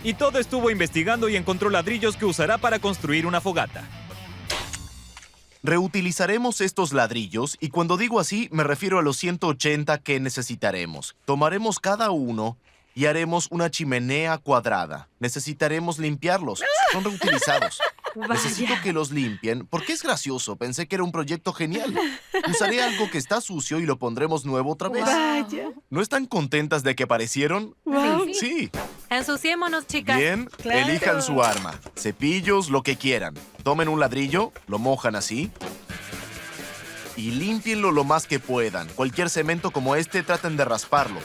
Y Todd estuvo investigando y encontró ladrillos que usará para construir una fogata. Reutilizaremos estos ladrillos y cuando digo así me refiero a los 180 que necesitaremos. Tomaremos cada uno y haremos una chimenea cuadrada. Necesitaremos limpiarlos. Son reutilizados. Necesito que los limpien porque es gracioso. Pensé que era un proyecto genial. Usaré algo que está sucio y lo pondremos nuevo otra vez. Vaya. ¿No están contentas de que aparecieron? Wow. Sí. Ensuciémonos, chicas. Bien, Claro. elijan su arma. Cepillos, lo que quieran. Tomen un ladrillo, lo mojan así. Y límpienlo lo más que puedan. Cualquier cemento como este, traten de rasparlo.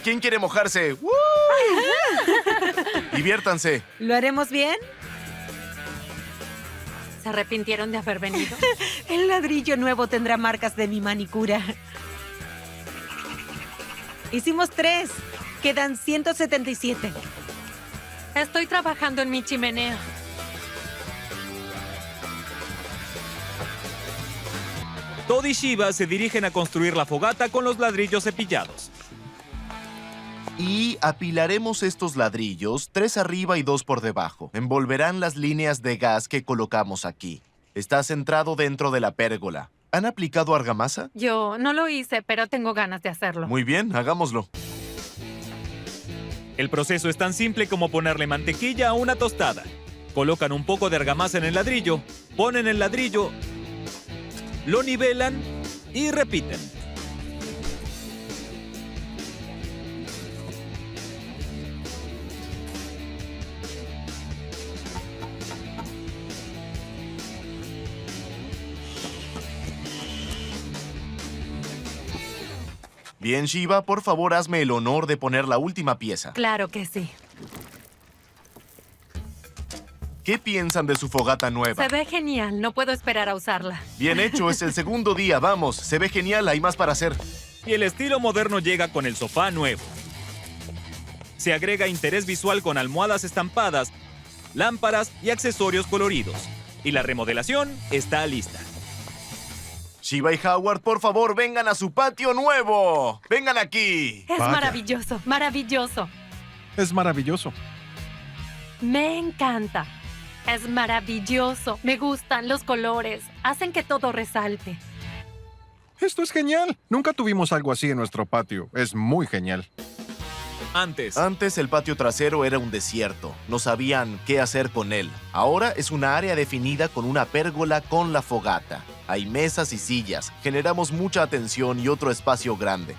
¿Quién quiere mojarse? ¡Woo! Diviértanse. ¿Lo haremos bien? ¿Se arrepintieron de haber venido? El ladrillo nuevo tendrá marcas de mi manicura. Hicimos 3. Quedan 177. Estoy trabajando en mi chimenea. Todd y Shiva se dirigen a construir la fogata con los ladrillos cepillados. Y apilaremos estos ladrillos, 3 arriba y 2 por debajo. Envolverán las líneas de gas que colocamos aquí. Está centrado dentro de la pérgola. ¿Han aplicado argamasa? Yo no lo hice, pero tengo ganas de hacerlo. Muy bien, hagámoslo. El proceso es tan simple como ponerle mantequilla a una tostada. Colocan un poco de argamasa en el ladrillo, ponen el ladrillo, lo nivelan y repiten. Bien, Shiva, por favor, hazme el honor de poner la última pieza. Claro que sí. ¿Qué piensan de su fogata nueva? Se ve genial. No puedo esperar a usarla. Bien hecho, es el segundo día, vamos. Se ve genial, hay más para hacer. Y el estilo moderno llega con el sofá nuevo. Se agrega interés visual con almohadas estampadas, lámparas y accesorios coloridos. Y la remodelación está lista. Shiva y Howard, por favor, vengan a su patio nuevo. ¡Vengan aquí! Es Vaya. maravilloso, maravilloso. Es maravilloso. Me encanta. Es maravilloso. Me gustan los colores. Hacen que todo resalte. Esto es genial. Nunca tuvimos algo así en nuestro patio. Es muy genial. Antes el patio trasero era un desierto. No sabían qué hacer con él. Ahora es una área definida con una pérgola con la fogata. Hay mesas y sillas. Generamos mucha atención y otro espacio grande.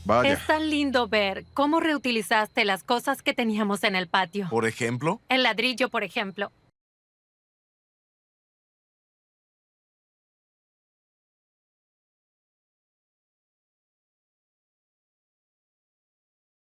Vaya. Es tan lindo ver cómo reutilizaste las cosas que teníamos en el patio. Por ejemplo, El ladrillo, por ejemplo.